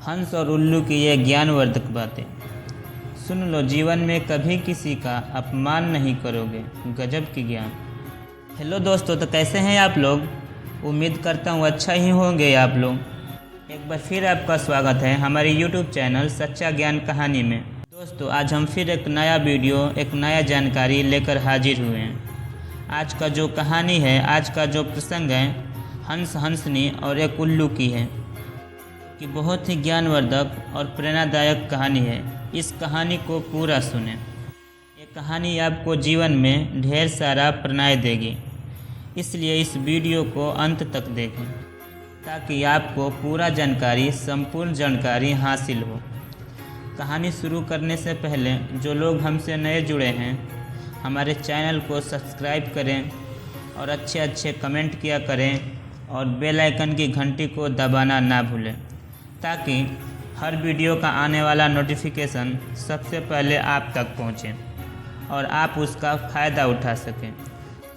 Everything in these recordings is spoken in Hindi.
हंस और उल्लू की ये ज्ञानवर्धक बातें सुन लो। जीवन में कभी किसी का अपमान नहीं करोगे। गजब की ज्ञान। हेलो दोस्तों, तो कैसे हैं आप लोग? उम्मीद करता हूँ अच्छा ही होंगे आप लोग। एक बार फिर आपका स्वागत है हमारे YouTube चैनल सच्चा ज्ञान कहानी में। दोस्तों, आज हम फिर एक नया वीडियो, एक नया जानकारी लेकर हाजिर हुए हैं। आज का जो कहानी है, आज का जो प्रसंग है, हंस हंसनी और एक उल्लू की है कि बहुत ही ज्ञानवर्धक और प्रेरणादायक कहानी है। इस कहानी को पूरा सुनें। ये कहानी आपको जीवन में ढेर सारा प्रेरणा देगी, इसलिए इस वीडियो को अंत तक देखें ताकि आपको पूरा जानकारी, संपूर्ण जानकारी हासिल हो। कहानी शुरू करने से पहले जो लोग हमसे नए जुड़े हैं, हमारे चैनल को सब्सक्राइब करें और अच्छे अच्छे कमेंट किया करें और बेल आइकन की घंटी को दबाना ना भूलें ताकि हर वीडियो का आने वाला नोटिफिकेशन सबसे पहले आप तक पहुंचे और आप उसका फ़ायदा उठा सकें।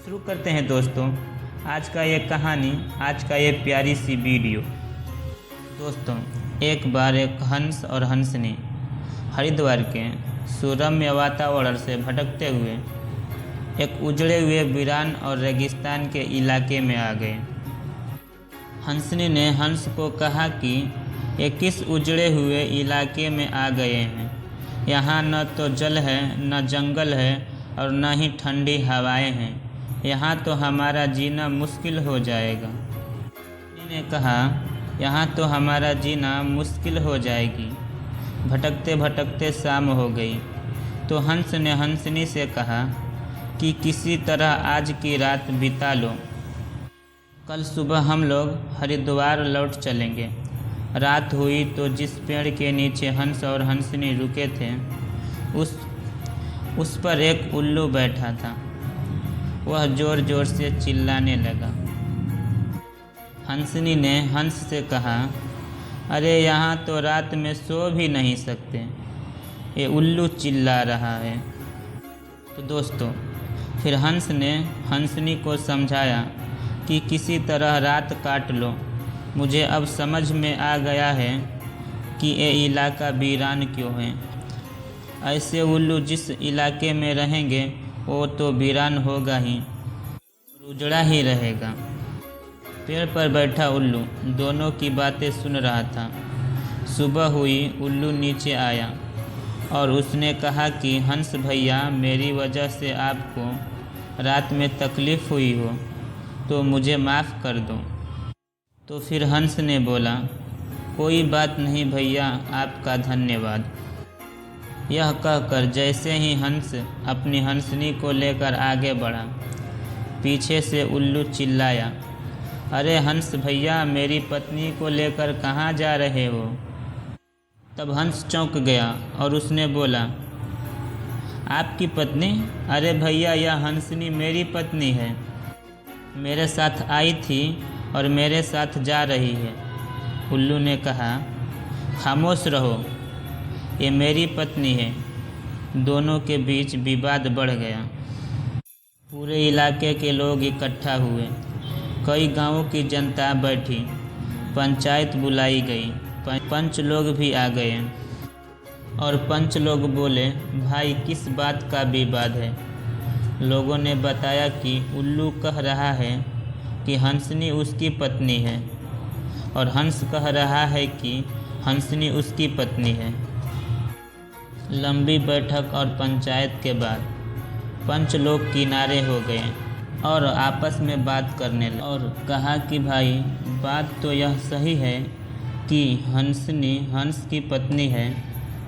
शुरू करते हैं दोस्तों आज का ये कहानी, आज का ये प्यारी सी वीडियो। दोस्तों, एक बार एक हंस और हंसनी हरिद्वार के सुरम्य वातावरण से भटकते हुए एक उजड़े हुए वीरान और रेगिस्तान के इलाके में आ गए। हंसनी ने हंस को कहा कि ये किस उजड़े हुए इलाके में आ गए हैं? यहाँ न तो जल है, न जंगल है और न ही ठंडी हवाएं हैं। यहाँ तो हमारा जीना मुश्किल हो जाएगा। हंसनी ने कहा, यहाँ तो हमारा जीना मुश्किल हो जाएगी। भटकते भटकते शाम हो गई तो हंस ने हंसनी से कहा कि किसी तरह आज की रात बिता लो, कल सुबह हम लोग हरिद्वार लौट चलेंगे। रात हुई तो जिस पेड़ के नीचे हंस और हंसनी रुके थे उस पर एक उल्लू बैठा था। वह ज़ोर ज़ोर से चिल्लाने लगा। हंसनी ने हंस से कहा, अरे यहाँ तो रात में सो भी नहीं सकते, ये उल्लू चिल्ला रहा है। तो दोस्तों, फिर हंस ने हंसनी को समझाया कि किसी तरह रात काट लो। मुझे अब समझ में आ गया है कि ये इलाका वीरान क्यों है। ऐसे उल्लू जिस इलाके में रहेंगे वो तो वीरान होगा ही, उजड़ा ही रहेगा। पेड़ पर बैठा उल्लू दोनों की बातें सुन रहा था। सुबह हुई, उल्लू नीचे आया और उसने कहा कि हंस भैया, मेरी वजह से आपको रात में तकलीफ़ हुई हो तो मुझे माफ़ कर दो। तो फिर हंस ने बोला, कोई बात नहीं भैया, आपका धन्यवाद। यह कहकर जैसे ही हंस अपनी हंसनी को लेकर आगे बढ़ा, पीछे से उल्लू चिल्लाया, अरे हंस भैया, मेरी पत्नी को लेकर कहाँ जा रहे हो? तब हंस चौंक गया और उसने बोला, आपकी पत्नी? अरे भैया, यह हंसनी मेरी पत्नी है, मेरे साथ आई थी और मेरे साथ जा रही है। उल्लू ने कहा, खामोश रहो, ये मेरी पत्नी है। दोनों के बीच विवाद बढ़ गया। पूरे इलाके के लोग इकट्ठा हुए, कई गांवों की जनता बैठी, पंचायत बुलाई गई, पंच लोग भी आ गए और पंच लोग बोले, भाई किस बात का विवाद है? लोगों ने बताया कि उल्लू कह रहा है कि हंसनी उसकी पत्नी है और हंस कह रहा है कि हंसनी उसकी पत्नी है। लंबी बैठक और पंचायत के बाद पंच लोग किनारे हो गए और आपस में बात करने लगे और कहा कि भाई, बात तो यह सही है कि हंसनी हंस की पत्नी है,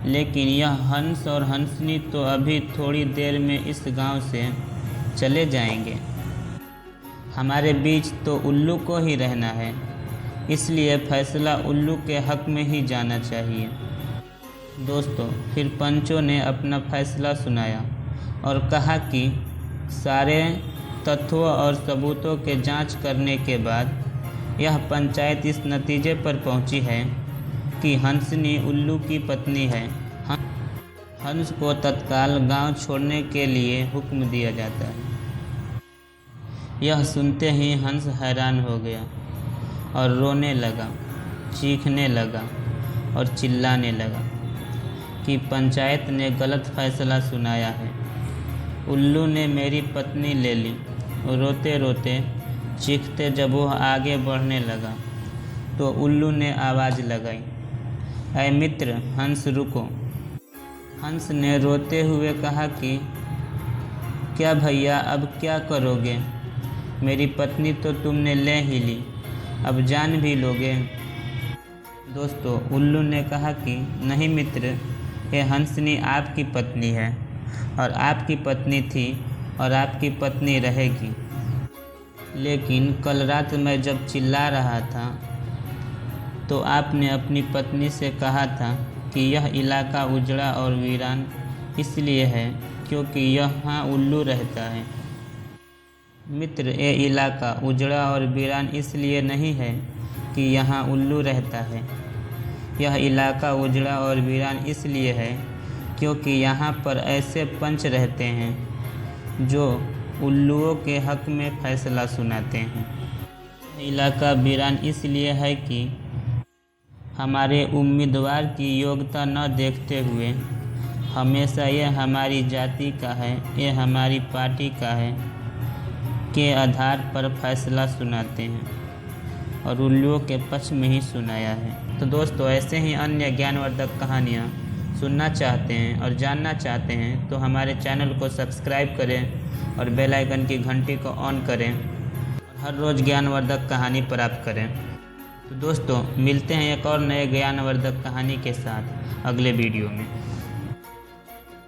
लेकिन यह हंस और हंसनी तो अभी थोड़ी देर में इस गांव से चले जाएंगे। हमारे बीच तो उल्लू को ही रहना है, इसलिए फैसला उल्लू के हक में ही जाना चाहिए। दोस्तों, फिर पंचों ने अपना फैसला सुनाया और कहा कि सारे तथ्यों और सबूतों के जांच करने के बाद यह पंचायत इस नतीजे पर पहुंची है कि हंसनी उल्लू की पत्नी है। हंस को तत्काल गांव छोड़ने के लिए हुक्म दिया जाता है। यह सुनते ही हंस हैरान हो गया और रोने लगा, चीखने लगा और चिल्लाने लगा कि पंचायत ने गलत फैसला सुनाया है। उल्लू ने मेरी पत्नी ले ली। रोते रोते चीखते जब वह आगे बढ़ने लगा तो उल्लू ने आवाज़ लगाई, ऐ मित्र हंस रुको। हंस ने रोते हुए कहा कि क्या भैया अब क्या करोगे, मेरी पत्नी तो तुमने ले ही ली, अब जान भी लोगे। दोस्तों, उल्लू ने कहा कि नहीं मित्र, ये हंसनी आपकी पत्नी है और आपकी पत्नी थी और आपकी पत्नी रहेगी। लेकिन कल रात मैं जब चिल्ला रहा था तो आपने अपनी पत्नी से कहा था कि यह इलाका उजड़ा और वीरान इसलिए है क्योंकि यहाँ उल्लू रहता है। मित्र, ये इलाका उजड़ा और वीरान इसलिए नहीं है कि यहाँ उल्लू रहता है। यह इलाका उजड़ा और वीरान इसलिए है क्योंकि यहाँ पर ऐसे पंच रहते हैं जो उल्लुओं के हक में फैसला सुनाते हैं। इलाका वीरान इसलिए है कि हमारे उम्मीदवार की योग्यता न देखते हुए हमेशा ये हमारी जाति का है, ये हमारी पार्टी का है के आधार पर फैसला सुनाते हैं और उल्लुओं के पक्ष में ही सुनाया है। तो दोस्तों, ऐसे ही अन्य ज्ञानवर्धक कहानियाँ सुनना चाहते हैं और जानना चाहते हैं तो हमारे चैनल को सब्सक्राइब करें और बेल आइकन की घंटी को ऑन करें और हर रोज़ ज्ञानवर्धक कहानी प्राप्त करें। तो दोस्तों, मिलते हैं एक और नए ज्ञानवर्धक कहानी के साथ अगले वीडियो में।